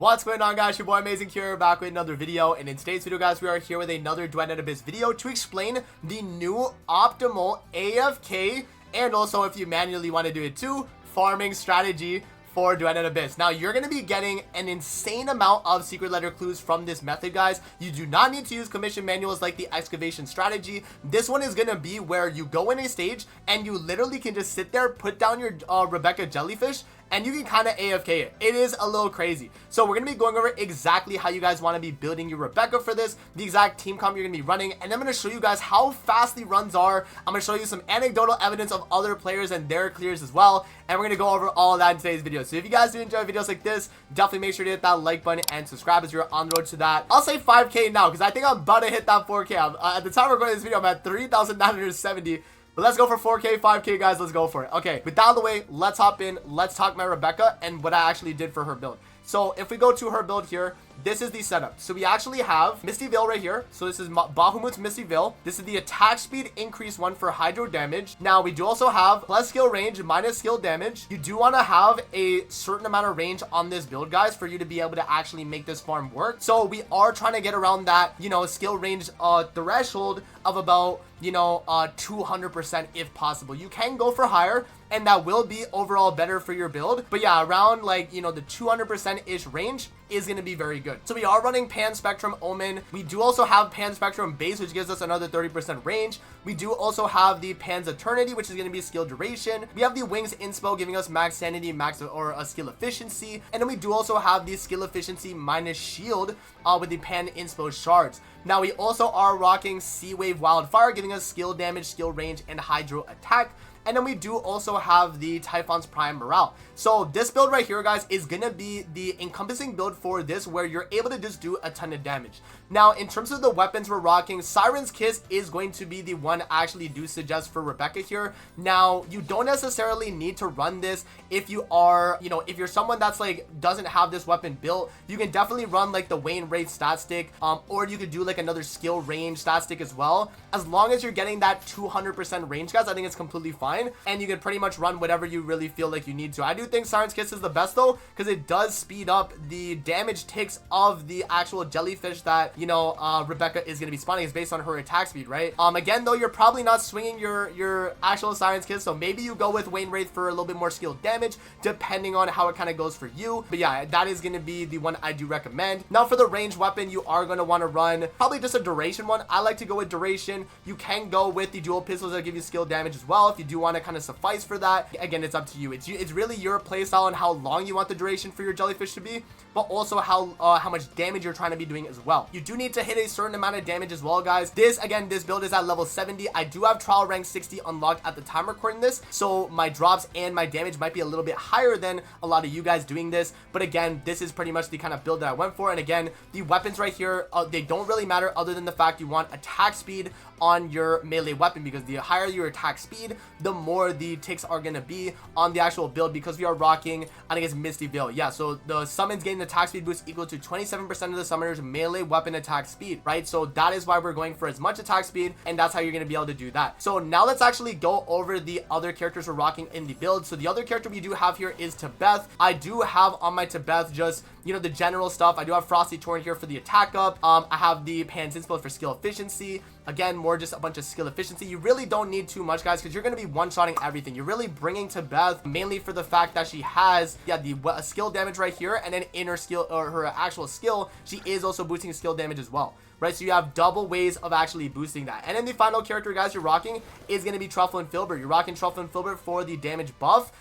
What's going on, guys? Your boy Amazing here, back with another video, and in today's video, guys, we are here with another Duet Abyss video to explain the new optimal AFK, and also if you manually want to do it too, farming strategy for Duet Abyss. Now, you're going to be getting an insane amount of secret letter clues from this method, guys. You do not need to use commission manuals like the excavation strategy. This one is going to be where you go in a stage and you literally can just sit there, put down your Rebecca jellyfish, and you can kind of AFK it. It is a little crazy. So we're going to be going over exactly how you guys want to be building your Rebecca for this, the exact team comp you're going to be running, and I'm going to show you guys how fast the runs are. I'm going to show you some anecdotal evidence of other players and their clears as well, and we're going to go over all of that in today's video. So if you guys do enjoy videos like this, definitely make sure to hit that like button and subscribe as you're on the road to that. I'll say 5K now because I think I'm about to hit that 4K. At the time we're going to this video, I'm at 3,970. But let's go for 4K, 5K, guys. Let's go for it. Okay, with that out of the way, let's hop in. Let's talk my Rebecca and what I actually did for her build. So if we go to her build here, this is the setup. So we actually have Misty Veil right here. So this is Bahamut's Misty Veil. This is the attack speed increase one for hydro damage. Now we do also have plus skill range minus skill damage. You do want to have a certain amount of range on this build, guys, for you to be able to actually make this farm work. So we are trying to get around that, you know, skill range threshold of about, you know, 200% if possible. You can go for higher, and that will be overall better for your build. But yeah, around like, you know, the 200% ish range is going to be very good. So we are running Pan Spectrum Omen. We do also have Pan Spectrum Base, which gives us another 30% range. We do also have the Pan's Eternity, which is going to be skill duration. We have the Wings Inspo giving us max sanity, max or a skill efficiency. And then we do also have the skill efficiency minus shield with the Pan Inspo shards. Now we also are rocking Sea Wave Wildfire, giving us skill damage, skill range, and hydro attack. And then we do also have the Typhon's Prime Morale. So this build right here, guys, is going to be the encompassing build for this, where you're able to just do a ton of damage. Now, in terms of the weapons we're rocking, Siren's Kiss is going to be the one I actually do suggest for Rebecca here. Now, you don't necessarily need to run this if you are, you know, if you're someone that's like doesn't have this weapon built. You can definitely run like the Wayne Wraith stat stick, or you could do like another skill range stat stick as well. As long as you're getting that 200% range, guys, I think it's completely fine. And you can pretty much run whatever you really feel like you need to. I do think Siren's Kiss is the best though, because it does speed up the damage ticks of the actual jellyfish that, you know, Rebecca is going to be spawning. Is based on her attack speed, right? Again though, you're probably not swinging your actual Siren's Kiss, so maybe you go with Wayne Wraith for a little bit more skill damage, depending on how it kind of goes for you. But yeah, that is going to be the one I do recommend. Now for the range weapon, you are going to want to run probably just a duration one. I like to go with duration. You can go with the dual pistols that give you skill damage as well if you do want to kind of suffice for that. Again, it's up to you. It's really your playstyle and how long you want the duration for your jellyfish to be, but also how much damage you're trying to be doing as well. You do need to hit a certain amount of damage as well, guys. This build is at level 70. I do have trial rank 60 unlocked at the time recording this, so my drops and my damage might be a little bit higher than a lot of you guys doing this. But again, this is pretty much the kind of build that I went for. And again, the weapons right here, they don't really matter other than the fact you want attack speed on your melee weapon, because the higher your attack speed, the more the ticks are going to be on the actual build, because we are rocking, I think it's Misty Veil. Yeah, so the summons gain attack speed boost equal to 27% of the summoner's melee weapon attack speed, right? So that is why we're going for as much attack speed, and that's how you're going to be able to do that. So now let's actually go over the other characters we're rocking in the build. So the other character we do have here is Tebeth. I do have on my Tebeth just, you know, the general stuff. I do have Frosty Torn here for the attack up. I have the Pan's Inspo for skill efficiency. Again, more just a bunch of skill efficiency. You really don't need too much, guys, because you're going to be one-shotting everything. You're really bringing Tebeth mainly for the fact that she has, yeah, the skill damage right here, and then in her skill, or her actual skill, she is also boosting skill damage as well, right? So you have double ways of actually boosting that. And then the final character, guys, you're rocking is going to be Truffle and Filbert. You're rocking Truffle and Filbert for the damage buff.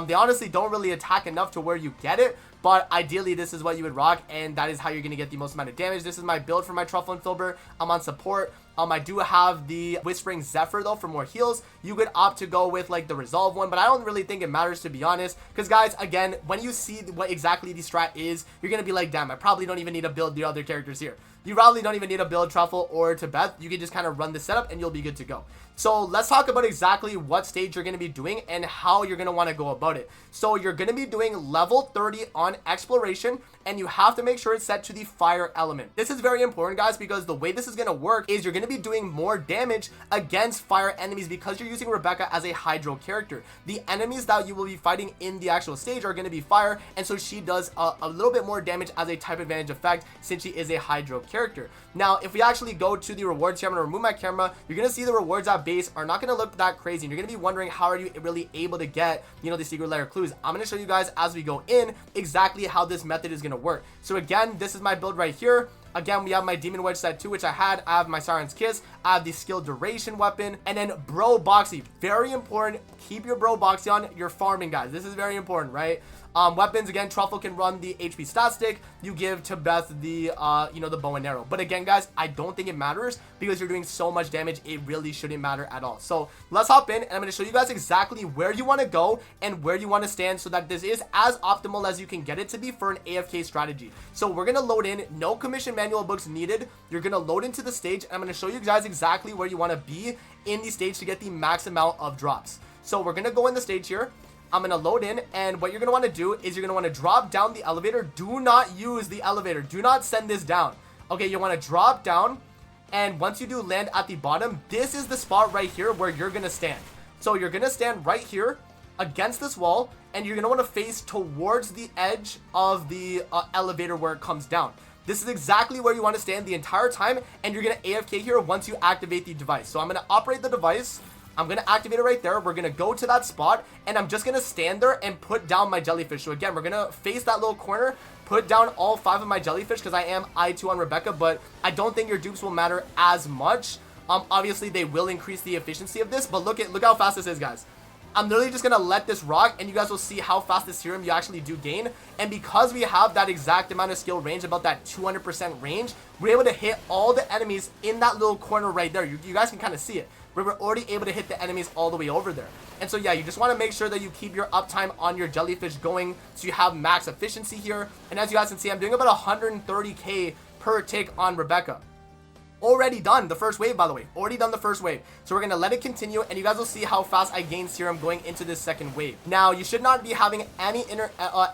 They honestly don't really attack enough to where you get it, but ideally this is what you would rock, and that is how you're going to get the most amount of damage. This is my build for my Truffle and Filbert. I'm on support. I do have the Whispering Zephyr though for more heals. You could opt to go with like the Resolve one, but I don't really think it matters, to be honest, because guys, again, when you see what exactly the strat is, you're gonna be like, damn, I probably don't even need to build the other characters here. You probably don't even need to build Truffle or Tebeth. You can just kind of run the setup and you'll be good to go. So let's talk about exactly what stage you're going to be doing and how you're going to want to go about it. So you're going to be doing level 30 on on exploration, and you have to make sure it's set to the fire element. This is very important, guys, because the way this is going to work is you're going to be doing more damage against fire enemies because you're using Rebecca as a hydro character. The enemies that you will be fighting in the actual stage are going to be fire, and so she does a little bit more damage as a type advantage effect since she is a hydro character. Now, if we actually go to the rewards here, I'm going to remove my camera. You're going to see the rewards at base are not going to look that crazy, and you're going to be wondering how are you really able to get, you know, the secret layer clues. I'm going to show you guys as we go in exactly how this method is going to work. So again, this is my build right here. Again, we have my Demon Wedge set 2, which I have my Siren's Kiss, I have the skill duration weapon, and then Bro Boxy. Very important, keep your Bro Boxy on your farming, guys. This is very important, right? Weapons, again, Truffle can run the HP stat stick. You give to Beth the, you know, the bow and arrow. But again, guys, I don't think it matters because you're doing so much damage. It really shouldn't matter at all. So let's hop in, and I'm going to show you guys exactly where you want to go and where you want to stand so that this is as optimal as you can get it to be for an AFK strategy. So we're going to load in, no commission manual books needed. You're going to load into the stage, and I'm going to show you guys exactly where you want to be in the stage to get the max amount of drops. So we're going to go in the stage here. I'm going to load in, and what you're going to want to do is you're going to want to drop down the elevator. Do not use the elevator. Do not send this down. Okay, you want to drop down, and once you do land at the bottom, this is the spot right here where you're going to stand. So you're going to stand right here against this wall, and you're going to want to face towards the edge of the elevator where it comes down. This is exactly where you want to stand the entire time, and you're going to AFK here once you activate the device. So I'm going to operate the device. I'm going to activate it right there. We're going to go to that spot, and I'm just going to stand there and put down my jellyfish. So again, we're going to face that little corner, put down all 5 of my jellyfish because I am I2 on Rebecca, but I don't think your dupes will matter as much. Obviously, they will increase the efficiency of this, but look how fast this is, guys. I'm literally just going to let this rock, and you guys will see how fast the serum you actually do gain. And because we have that exact amount of skill range, about that 200% range, we're able to hit all the enemies in that little corner right there. You guys can kind of see it. We're already able to hit the enemies all the way over there. And so, yeah, you just want to make sure that you keep your uptime on your jellyfish going so you have max efficiency here. And as you guys can see, I'm doing about 130k per tick on Rebecca. Already done the first wave, by the way. Already done the first wave. So we're going to let it continue, and you guys will see how fast I gain serum going into this second wave. Now, you should not be having any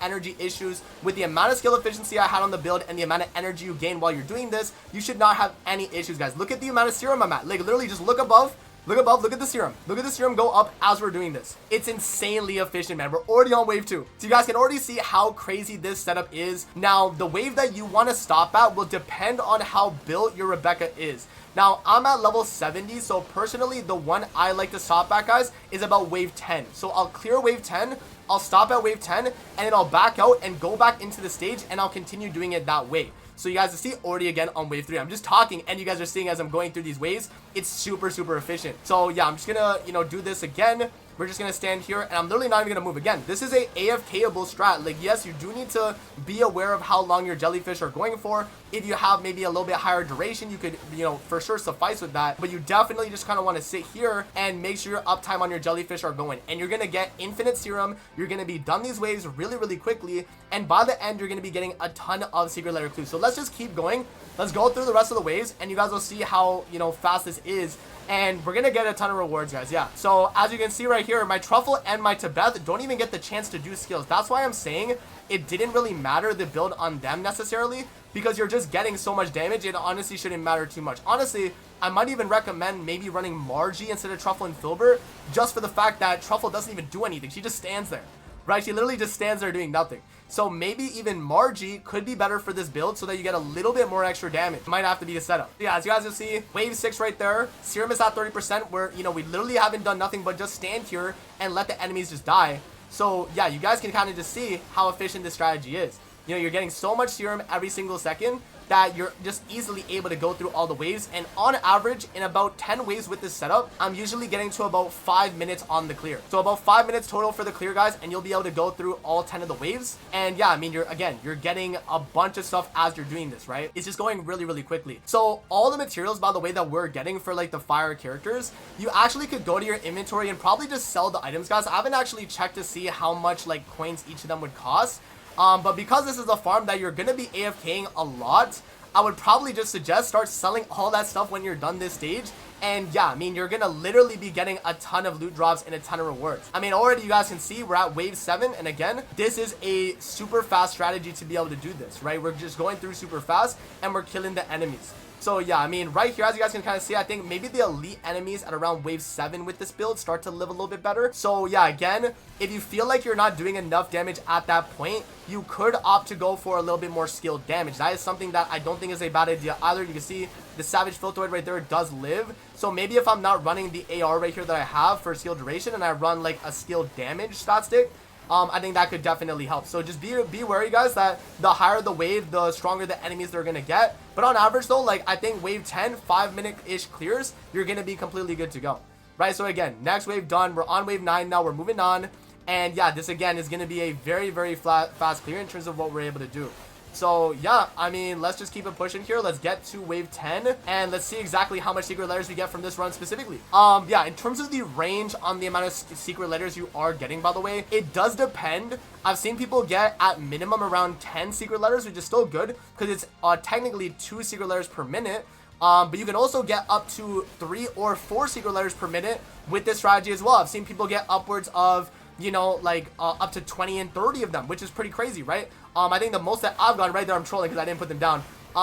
energy issues with the amount of skill efficiency I had on the build and the amount of energy you gain while you're doing this. You should not have any issues, guys. Look at the amount of serum I'm at. Like, literally, just look above. Look above, look at the serum. Look at the serum go up as we're doing this. It's insanely efficient, man. We're already on wave 2. So you guys can already see how crazy this setup is. Now, the wave that you want to stop at will depend on how built your Rebecca is. Now, I'm at level 70, so personally, the one I like to stop at, guys, is about wave 10. So I'll clear wave 10, I'll stop at wave 10, and then I'll back out and go back into the stage, and I'll continue doing it that way. So you guys will see already again on wave 3. I'm just talking, and you guys are seeing as I'm going through these waves, it's super, super efficient. So yeah, I'm just gonna, you know, do this again. We're just going to stand here, and I'm literally not even going to move. Again, this is a AFK-able strat. Like, yes, you do need to be aware of how long your jellyfish are going for. If you have maybe a little bit higher duration, you could, you know, for sure suffice with that. But you definitely just kind of want to sit here and make sure your uptime on your jellyfish are going. And you're going to get infinite serum. You're going to be done these waves really, really quickly. And by the end, you're going to be getting a ton of secret layer clues. So let's just keep going. Let's go through the rest of the waves, and you guys will see how, you know, fast this is. And we're going to get a ton of rewards, guys. Yeah. So as you can see right here, my Truffle and my Tibeth don't even get the chance to do skills. That's why I'm saying it didn't really matter the build on them necessarily, because you're just getting so much damage. It honestly shouldn't matter too much. Honestly, I might even recommend maybe running Margie instead of Truffle and Filbert, just for the fact that Truffle doesn't even do anything. She just stands there, right? She literally just stands there doing nothing. So maybe even Margie could be better for this build so that you get a little bit more extra damage. Might have to be the setup. Yeah, as you guys will see, wave 6 right there. Serum is at 30%, where, you know, we literally haven't done nothing but just stand here and let the enemies just die. So yeah, you guys can kind of just see how efficient this strategy is. You know, you're getting so much serum every single second that you're just easily able to go through all the waves. And on average, in about 10 waves with this setup, I'm usually getting to about 5 minutes on the clear. So about 5 minutes total for the clear, guys, and you'll be able to go through all 10 of the waves. And yeah, I mean, you're getting a bunch of stuff as you're doing this, right? It's just going really, really quickly. So all the materials, by the way, that we're getting for like the fire characters, you actually could go to your inventory and probably just sell the items, guys. I haven't actually checked to see how much like coins each of them would cost. But because this is a farm that you're going to be AFKing a lot, I would probably just suggest start selling all that stuff when you're done this stage And yeah, I mean, you're gonna literally be getting a ton of loot drops and a ton of rewards. I mean, already you guys can see we're at wave 7. And again, this is a super fast strategy to be able to do this, right? We're just going through super fast and we're killing the enemies. So yeah, I mean, right here, as you guys can kind of see, I think maybe the elite enemies at around wave 7 with this build start to live a little bit better. So yeah, again, if you feel like you're not doing enough damage at that point, you could opt to go for a little bit more skilled damage. That is something that I don't think is a bad idea either. You can see the Savage Filthoid right there does live. So maybe if I'm not running the AR right here that I have for skill duration and I run like a skilled damage stat stick, I think that could definitely help. So just be wary, guys, that the higher the wave, the stronger the enemies they're gonna get. But on average though, like I think wave 10, 5-minute-ish clears, you're gonna be completely good to go, right? So again, next wave done. We're on wave 9 now. We're moving on, and yeah, this again is gonna be a very, very fast clear in terms of what we're able to do. So yeah, I mean, let's just keep it pushing here. Let's get to wave 10 and let's see exactly how much secret letters we get from this run specifically. Yeah, in terms of the range on the amount of secret letters you are getting, by the way, it does depend. I've seen people get at minimum around 10 secret letters, which is still good because it's technically 2 secret letters per minute. But you can also get up to 3 or 4 secret letters per minute with this strategy as well. I've seen people get upwards of, you know, like up to 20 and 30 of them, which is pretty crazy, right? I think the most that I've gotten, right there, I'm trolling because I didn't put them down.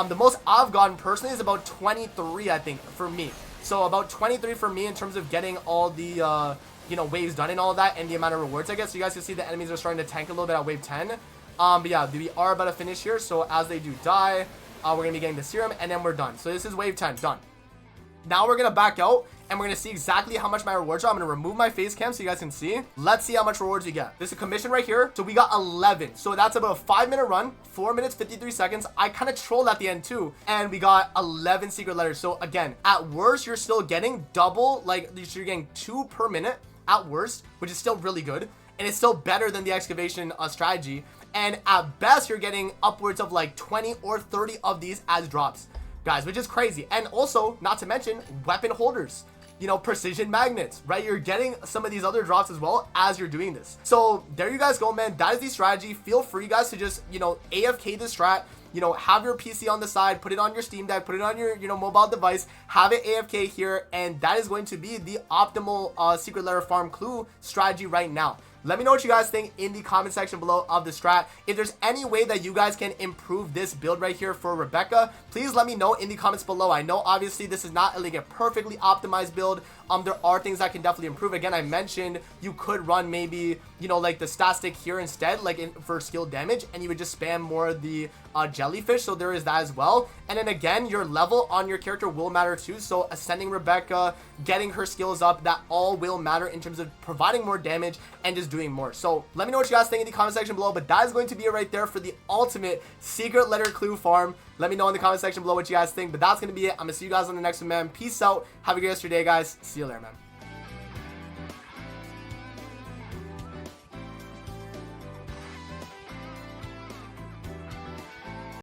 The most I've gotten personally is about 23, I think, for me. So about 23 for me in terms of getting all the, you know, waves done and all of that and the amount of rewards, I guess. So you guys can see the enemies are starting to tank a little bit at wave 10. But yeah, we are about to finish here. So as they do die, we're going to be getting the serum and then we're done. So this is wave 10, done. Now we're going to back out and we're going to see exactly how much my rewards are. I'm going to remove my face cam so you guys can see. Let's see how much rewards we get. There's a commission right here. So we got 11. So that's about a 5-minute run, 4 minutes, 53 seconds. I kind of trolled at the end too. And we got 11 secret letters. So again, at worst, you're still getting double, like you're getting 2 per minute at worst, which is still really good. And it's still better than the excavation strategy. And at best, you're getting upwards of like 20 or 30 of these as drops, guys, which is crazy. And also, not to mention, weapon holders, you know, precision magnets, right? You're getting some of these other drops as well as you're doing this. So there you guys go, man. That is the strategy. Feel free, guys, to just, you know, AFK this strat. You know, have your PC on the side, put it on your Steam Deck, put it on your, you know, mobile device, have it AFK here, and that is going to be the optimal secret letter farm clue strategy right now. Let me know what you guys think in the comment section below of the strat. If there's any way that you guys can improve this build right here for Rebecca, please let me know in the comments below. I know obviously this is not like a perfectly optimized build. There are things that can definitely improve. Again, I mentioned you could run maybe, you know, like the stat stick here instead, like for skill damage, and you would just spam more of the jellyfish. So there is that as well. And then again, your level on your character will matter too. So ascending Rebecca, getting her skills up, that all will matter in terms of providing more damage and just doing more. So let me know what you guys think in the comment section below. But that is going to be it right there for the ultimate secret letter clue farm. Let me know in the comment section below what you guys think. But that's going to be it. I'm going to see you guys on the next one, man. Peace out. Have a good rest of your day, guys. See you later, man.